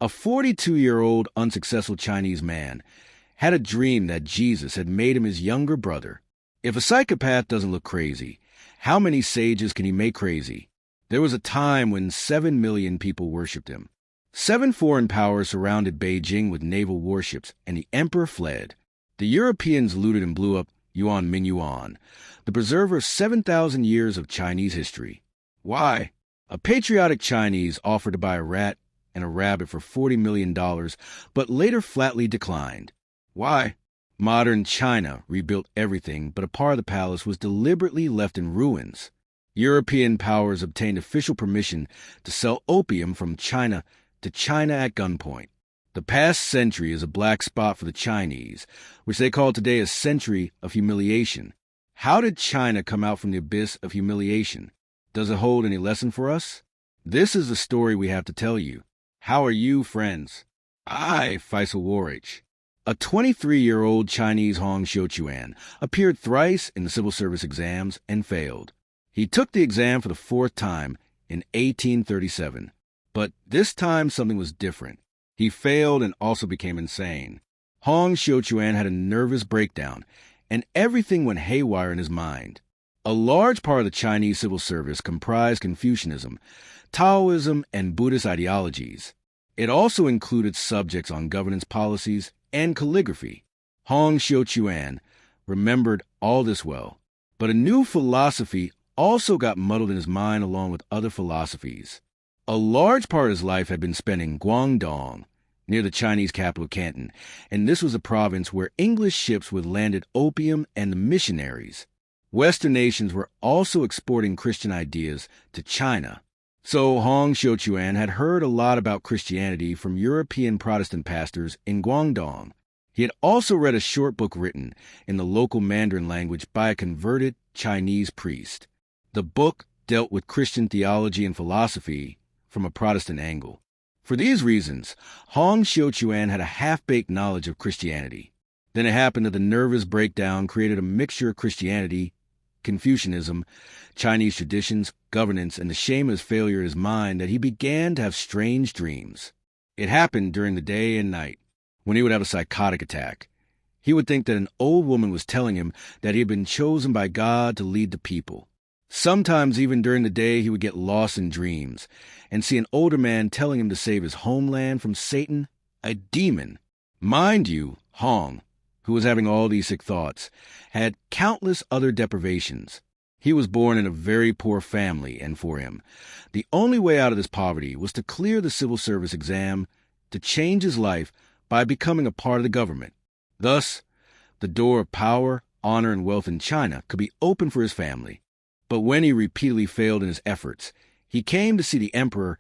A 42-year-old unsuccessful Chinese man had a dream that Jesus had made him his younger brother. If a psychopath doesn't look crazy, how many sages can he make crazy? There was a time when 7 million people worshipped him. 7 foreign powers surrounded Beijing with naval warships, and the emperor fled. The Europeans looted and blew up Yuan Mingyuan, the preserver of 7,000 years of Chinese history. Why? A patriotic Chinese offered to buy a rat and a rabbit for $40 million, but later flatly declined. Why? Modern China rebuilt everything, but a part of the palace was deliberately left in ruins. European powers obtained official permission to sell opium from China to China at gunpoint. The past century is a black spot for the Chinese, which they call today a century of humiliation. How did China come out from the abyss of humiliation? Does it hold any lesson for us? This is the story we have to tell you. How are you, friends? I, Faisal Warich. A 23-year-old Chinese Hong Xiuquan appeared thrice in the civil service exams and failed. He took the exam for the 4th time in 1837. But this time something was different. He failed and also became insane. Hong Xiuquan had a nervous breakdown, and everything went haywire in his mind. A large part of the Chinese civil service comprised Confucianism, Taoism, and Buddhist ideologies. It also included subjects on governance policies and calligraphy. Hong Xiuquan remembered all this well, but a new philosophy also got muddled in his mind along with other philosophies. A large part of his life had been spent in Guangdong, near the Chinese capital Canton, and this was a province where English ships would landed opium and the missionaries. Western nations were also exporting Christian ideas to China. So Hong Xiuquan had heard a lot about Christianity from European Protestant pastors in Guangdong. He had also read a short book written in the local Mandarin language by a converted Chinese priest. The book dealt with Christian theology and philosophy from a Protestant angle. For these reasons, Hong Xiuquan had a half-baked knowledge of Christianity. Then it happened that the nervous breakdown created a mixture of Christianity, Confucianism, Chinese traditions, governance, and the shame of his failure in his mind that he began to have strange dreams. It happened during the day and night, when he would have a psychotic attack. He would think that an old woman was telling him that he had been chosen by God to lead the people. Sometimes even during the day he would get lost in dreams and see an older man telling him to save his homeland from Satan, a demon. Mind you, Hong, who was having all these sick thoughts, had countless other deprivations. He was born in a very poor family, and for him, the only way out of this poverty was to clear the civil service exam, to change his life by becoming a part of the government. Thus, the door of power, honor, and wealth in China could be open for his family. But when he repeatedly failed in his efforts, he came to see the emperor,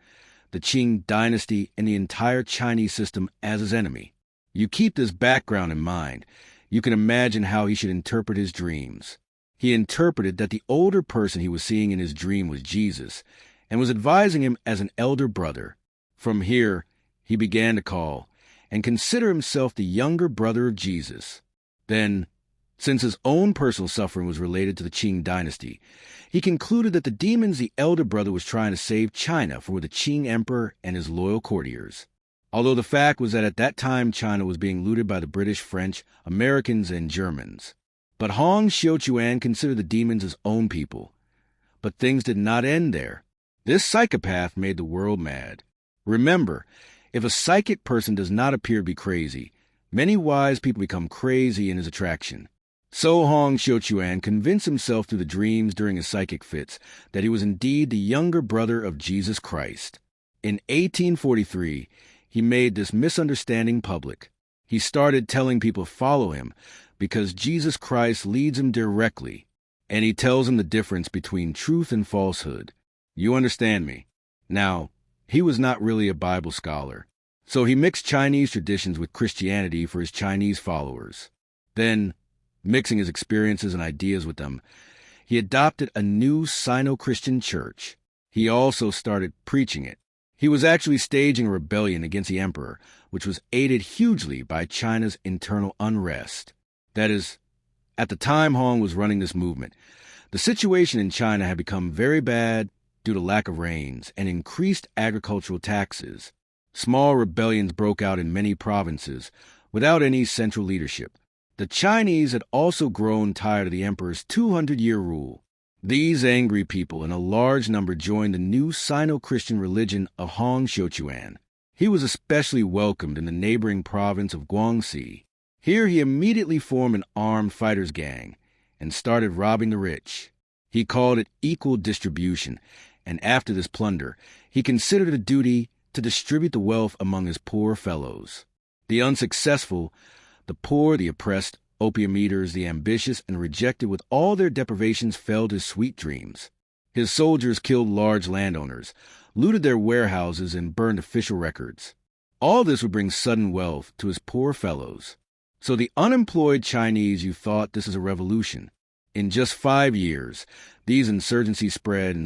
the Ming Dynasty, and the entire Chinese system as his enemy. You keep this background in mind, you can imagine how he should interpret his dreams. He interpreted that the older person he was seeing in his dream was Jesus, and was advising him as an elder brother. From here, he began to call and consider himself the younger brother of Jesus. Then, since his own personal suffering was related to the Ming Dynasty, he concluded that the demons the elder brother was trying to save China for were the Qing emperor and his loyal courtiers. Although the fact was that at that time China was being looted by the British, French, Americans, and Germans. But Hong Xiuquan considered the demons his own people. But things did not end there. This psychopath made the world mad. Remember, if a psychic person does not appear to be crazy, many wise people become crazy in his attraction. So Hong Xiuquan convinced himself through the dreams during his psychic fits that he was indeed the younger brother of Jesus Christ. In 1843, he made this misunderstanding public. He started telling people to follow him because Jesus Christ leads him directly, and he tells him the difference between truth and falsehood. You understand me? Now, he was not really a Bible scholar, so he mixed Chinese traditions with Christianity for his Chinese followers. Then, mixing his experiences and ideas with them, he adopted a new Sino-Christian church. He also started preaching it. He was actually staging a rebellion against the emperor, which was aided hugely by China's internal unrest. That is, at the time Hong was running this movement, the situation in China had become very bad due to lack of rains and increased agricultural taxes. Small rebellions broke out in many provinces without any central leadership. The Chinese had also grown tired of the emperor's 200-year rule. These angry people in a large number joined the new Sino-Christian religion of Hong Xiuquan. He was especially welcomed in the neighboring province of Guangxi. Here he immediately formed an armed fighters gang and started robbing the rich. He called it equal distribution, and after this plunder, he considered it a duty to distribute the wealth among his poor fellows. The unsuccessful, the poor, the oppressed, opium eaters, the ambitious, and rejected with all their deprivations fell to sweet dreams. His soldiers killed large landowners, looted their warehouses, and burned official records. All this would bring sudden wealth to his poor fellows. So the unemployed Chinese, you thought this is a revolution. In just 5 years, these insurgencies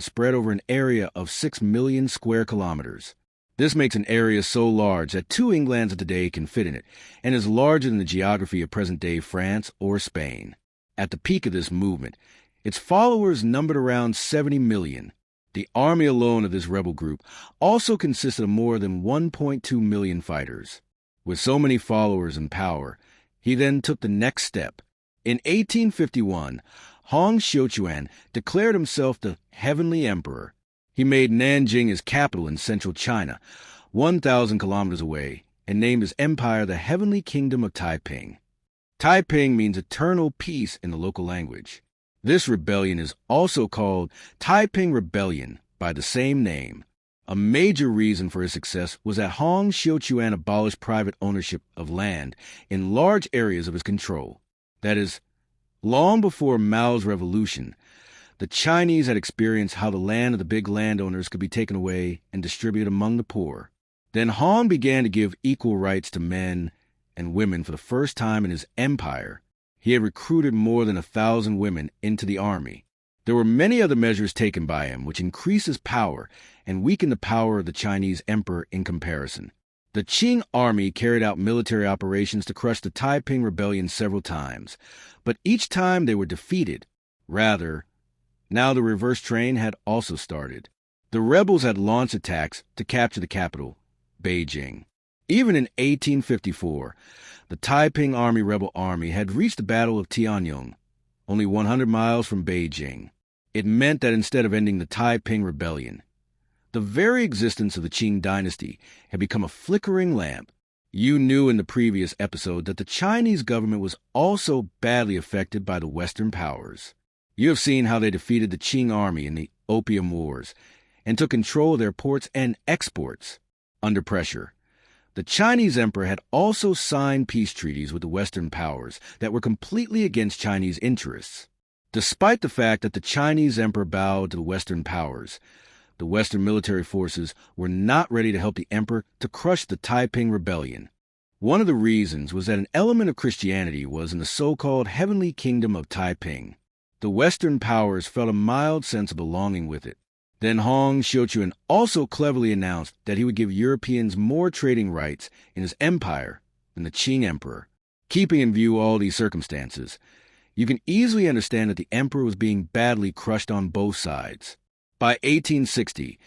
spread over an area of 6 million square kilometers. This makes an area so large that 2 Englands of today can fit in it, and is larger than the geography of present-day France or Spain. At the peak of this movement, its followers numbered around 70 million. The army alone of this rebel group also consisted of more than 1.2 million fighters. With so many followers and power, he then took the next step. In 1851, Hong Xiuquan declared himself the Heavenly Emperor. He made Nanking his capital in central China, 1,000 kilometers away, and named his empire the Heavenly Kingdom of Taiping. Taiping means eternal peace in the local language. This rebellion is also called Taiping Rebellion by the same name. A major reason for his success was that Hong Xiuquan abolished private ownership of land in large areas of his control. That is, long before Mao's revolution, the Chinese had experienced how the land of the big landowners could be taken away and distributed among the poor. Then Hong began to give equal rights to men and women for the first time in his empire. He had recruited more than 1,000 women into the army. There were many other measures taken by him which increased his power and weakened the power of the Chinese emperor in comparison. The Qing army carried out military operations to crush the Taiping rebellion several times, but each time they were defeated. Now the reverse train had also started. The rebels had launched attacks to capture the capital, Beijing. Even in 1854, the Taiping rebel army had reached the Battle of Tianyong, only 100 miles from Beijing. It meant that instead of ending the Taiping rebellion, the very existence of the Ming Dynasty had become a flickering lamp. You knew in the previous episode that the Chinese government was also badly affected by the Western powers. You have seen how they defeated the Qing army in the Opium Wars and took control of their ports and exports. Under pressure, the Chinese emperor had also signed peace treaties with the Western powers that were completely against Chinese interests. Despite the fact that the Chinese emperor bowed to the Western powers, the Western military forces were not ready to help the emperor to crush the Taiping rebellion. One of the reasons was that an element of Christianity was in the so-called Heavenly Kingdom of Taiping. The Western powers felt a mild sense of belonging with it. Then Hong Xiuquan also cleverly announced that he would give Europeans more trading rights in his empire than the Qing emperor. Keeping in view all these circumstances, you can easily understand that the emperor was being badly crushed on both sides. By 1860,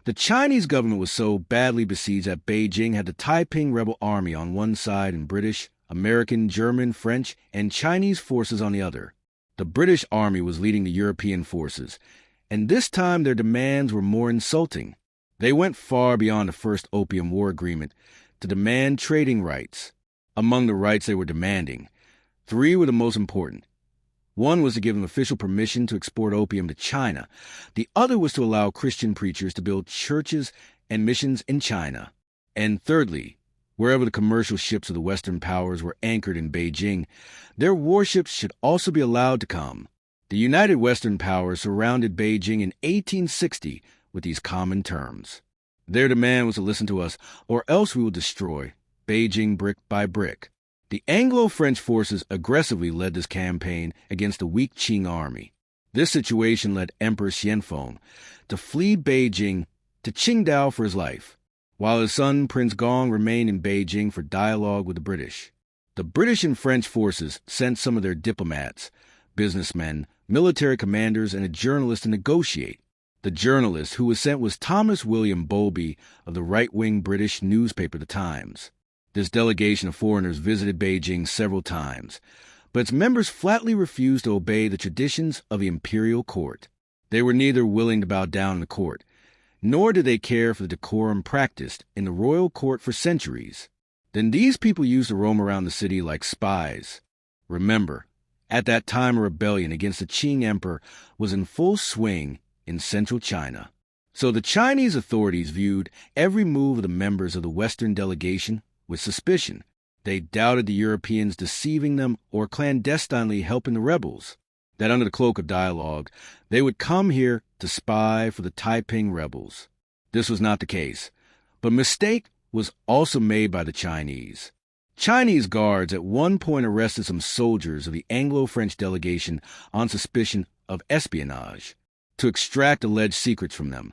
the Chinese government was so badly besieged that Beijing had the Taiping rebel army on one side and British, American, German, French, and Chinese forces on the other. The British army was leading the European forces, and this time their demands were more insulting. They went far beyond the First Opium War Agreement to demand trading rights. Among the rights they were demanding, 3 were the most important. One was to give them official permission to export opium to China. The other was to allow Christian preachers to build churches and missions in China. And thirdly, wherever the commercial ships of the Western powers were anchored in Beijing, their warships should also be allowed to come. The United Western Powers surrounded Beijing in 1860 with these common terms. Their demand was to listen to us, or else we will destroy Beijing brick by brick. The Anglo-French forces aggressively led this campaign against the weak Qing army. This situation led Emperor Xianfeng to flee Beijing to Qingdao for his life, while his son Prince Gong remained in Beijing for dialogue with the British. The British and French forces sent some of their diplomats, businessmen, military commanders, and a journalist to negotiate. The journalist who was sent was Thomas William Bowlby of the right-wing British newspaper The Times. This delegation of foreigners visited Beijing several times, but its members flatly refused to obey the traditions of the imperial court. They were neither willing to bow down in the court, nor did they care for the decorum practiced in the royal court for centuries. Then these people used to roam around the city like spies. Remember, at that time a rebellion against the Qing emperor was in full swing in central China. So the Chinese authorities viewed every move of the members of the Western delegation with suspicion. They doubted the Europeans deceiving them or clandestinely helping the rebels, that under the cloak of dialogue, they would come here to spy for the Taiping rebels. This was not the case, but a mistake was also made by the Chinese. Chinese guards at one point arrested some soldiers of the Anglo-French delegation on suspicion of espionage. To extract alleged secrets from them,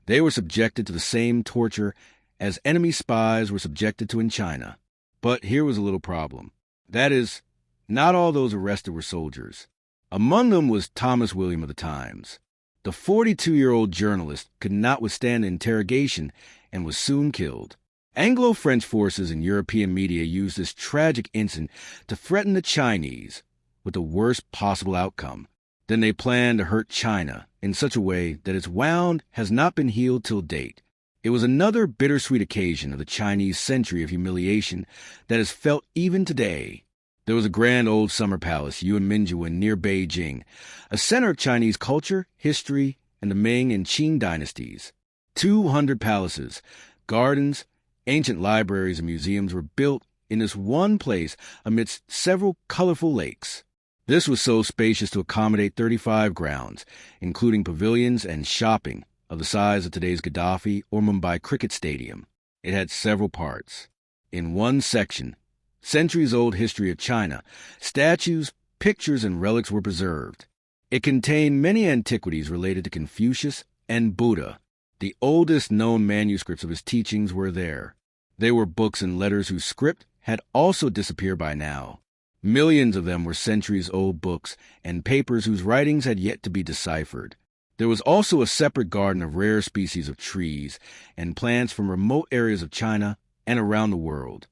they were subjected to the same torture as enemy spies were subjected to in China. But here was a little problem. That is, not all those arrested were soldiers. Among them was Thomas William of the Times. The 42-year-old journalist could not withstand the interrogation and was soon killed. Anglo-French forces and European media used this tragic incident to threaten the Chinese with the worst possible outcome. Then they planned to hurt China in such a way that its wound has not been healed till date. It was another bittersweet occasion of the Chinese century of humiliation that is felt even today. There was a grand old summer palace, Yuanmingyuan, near Beijing, a center of Chinese culture, history, and the Ming and Qing dynasties. 200 palaces, gardens, ancient libraries, and museums were built in this one place amidst several colorful lakes. This was so spacious to accommodate 35 grounds, including pavilions and shopping, of the size of today's Gaddafi or Mumbai cricket stadium. It had several parts. In one section, centuries-old history of China, statues, pictures, and relics were preserved. It contained many antiquities related to Confucius and Buddha. The oldest known manuscripts of his teachings were there. They were books and letters whose script had also disappeared by now. Millions of them were centuries-old books and papers whose writings had yet to be deciphered. There was also a separate garden of rare species of trees and plants from remote areas of China and around the world.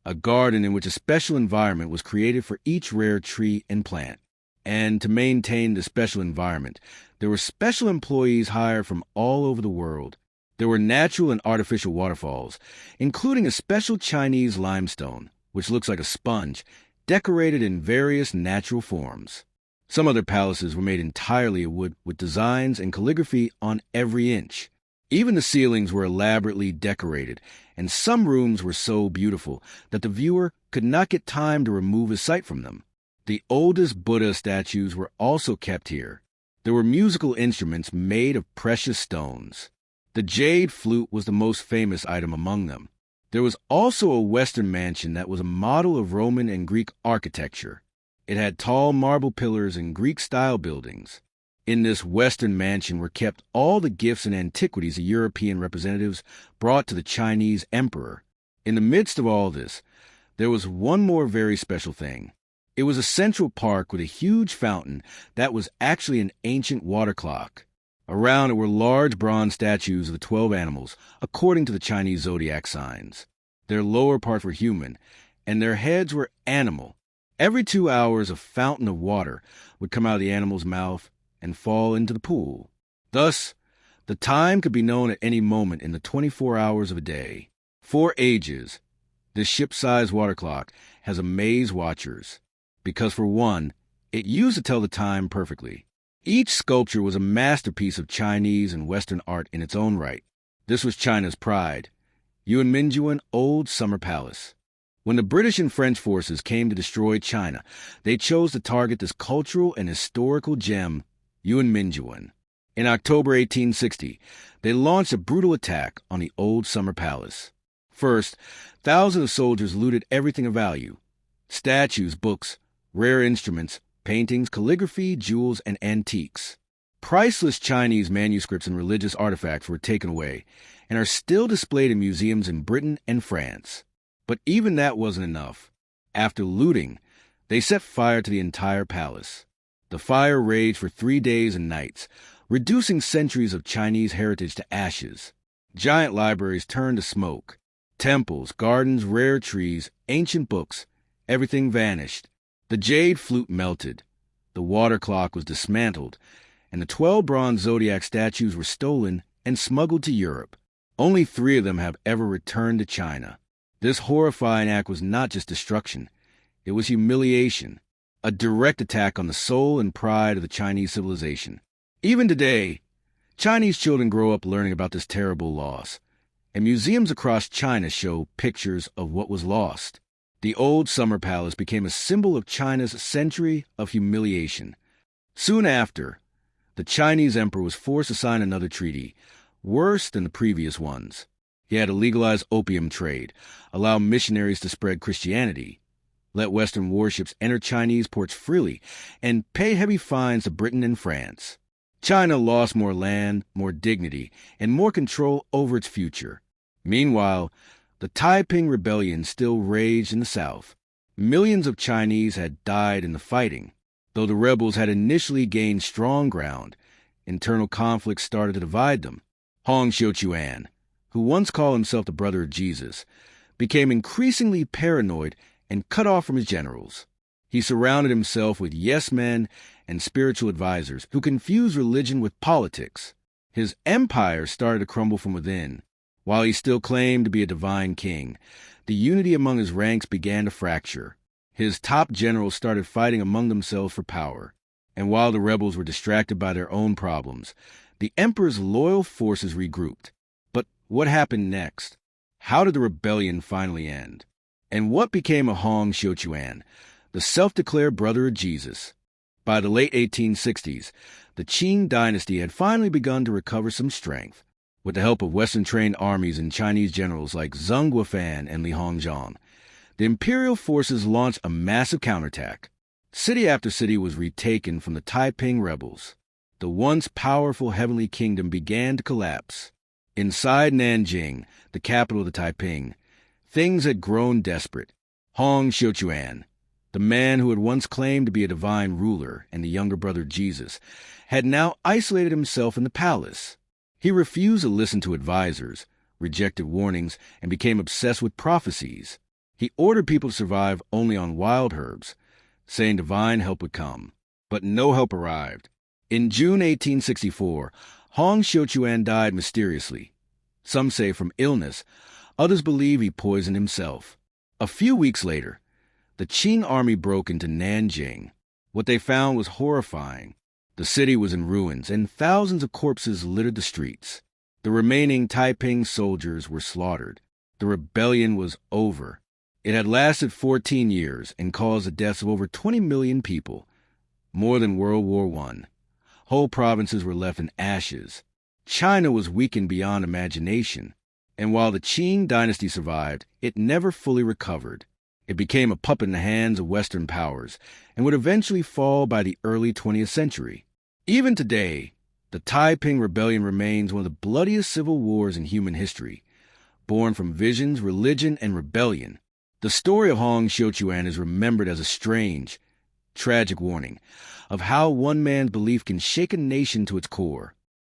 A garden in which a special environment was created for each rare tree and plant. And to maintain the special environment, there were special employees hired from all over the world. There were natural and artificial waterfalls, including a special Chinese limestone, which looks like a sponge, decorated in various natural forms. Some other palaces were made entirely of wood with designs and calligraphy on every inch. Even the ceilings were elaborately decorated, and some rooms were so beautiful that the viewer could not get time to remove his sight from them. The oldest Buddha statues were also kept here. There were musical instruments made of precious stones. The jade flute was the most famous item among them. There was also a Western mansion that was a model of Roman and Greek architecture. It had tall marble pillars and Greek-style buildings. In this Western mansion were kept all the gifts and antiquities the European representatives brought to the Chinese emperor. In the midst of all this, there was one more very special thing. It was a central park with a huge fountain that was actually an ancient water clock. Around it were large bronze statues of the 12 animals, according to the Chinese zodiac signs. Their lower parts were human, and their heads were animal. Every 2 hours, a fountain of water would come out of the animal's mouth and fall into the pool. Thus, the time could be known at any moment in the 24 hours of a day. For ages, this ship-sized water clock has amazed watchers, because for one, it used to tell the time perfectly. Each sculpture was a masterpiece of Chinese and Western art in its own right. This was China's pride, Yuanmingyuan Old Summer Palace. When the British and French forces came to destroy China, they chose to target this cultural and historical gem, Yuanmingyuan. In October 1860, they launched a brutal attack on the Old Summer Palace. First, thousands of soldiers looted everything of value: statues, books, rare instruments, paintings, calligraphy, jewels, and antiques. Priceless Chinese manuscripts and religious artifacts were taken away and are still displayed in museums in Britain and France. But even that wasn't enough. After looting, they set fire to the entire palace. The fire raged for 3 days and nights, reducing centuries of Chinese heritage to ashes. Giant libraries turned to smoke. Temples, gardens, rare trees, ancient books, everything vanished. The jade flute melted. The water clock was dismantled, and the 12 bronze zodiac statues were stolen and smuggled to Europe. Only 3 of them have ever returned to China. This horrifying act was not just destruction. It was humiliation, a direct attack on the soul and pride of the Chinese civilization. Even today, Chinese children grow up learning about this terrible loss, and museums across China show pictures of what was lost. The old summer palace became a symbol of China's century of humiliation. Soon after, the Chinese emperor was forced to sign another treaty, worse than the previous ones. He had to legalize opium trade, allow missionaries to spread Christianity, let Western warships enter Chinese ports freely, and pay heavy fines to Britain and France. China lost more land, more dignity, and more control over its future. Meanwhile, the Taiping rebellion still raged in the south. Millions of Chinese had died in the fighting. Though the rebels had initially gained strong ground, internal conflicts started to divide them. Hong Xiuquan, who once called himself the brother of Jesus, became increasingly paranoid and cut off from his generals. He surrounded himself with yes-men and spiritual advisors who confused religion with politics. His empire started to crumble from within. While he still claimed to be a divine king, the unity among his ranks began to fracture. His top generals started fighting among themselves for power. And while the rebels were distracted by their own problems, the emperor's loyal forces regrouped. But what happened next? How did the rebellion finally end? And what became of Hong Xiuquan, the self-declared brother of Jesus? By the late 1860s, the Ming Dynasty had finally begun to recover some strength. With the help of Western-trained armies and Chinese generals like Zheng Guofan and Li Hongzhang, the imperial forces launched a massive counterattack. City after city was retaken from the Taiping rebels. The once powerful heavenly kingdom began to collapse. Inside Nanking, the capital of the Taiping, things had grown desperate. Hong Xiuquan, the man who had once claimed to be a divine ruler and the younger brother of Jesus, had now isolated himself in the palace. He refused to listen to advisors, rejected warnings, and became obsessed with prophecies. He ordered people to survive only on wild herbs, saying divine help would come. But no help arrived. In June 1864, Hong Xiuquan died mysteriously. Some say from illness, others believe he poisoned himself. A few weeks later, the Qing army broke into Nanking. What they found was horrifying. The city was in ruins, and thousands of corpses littered the streets. The remaining Taiping soldiers were slaughtered. The rebellion was over. It had lasted 14 years and caused the deaths of over 20 million people, more than World War I. Whole provinces were left in ashes. China was weakened beyond imagination, and while the Qing dynasty survived, it never fully recovered. It became a puppet in the hands of Western powers and would eventually fall by the early 20th century. Even today, the Taiping Rebellion remains one of the bloodiest civil wars in human history, born from visions, religion, and rebellion. The story of Hong Xiuquan is remembered as a strange, tragic warning of how one man's belief can shake a nation to its core.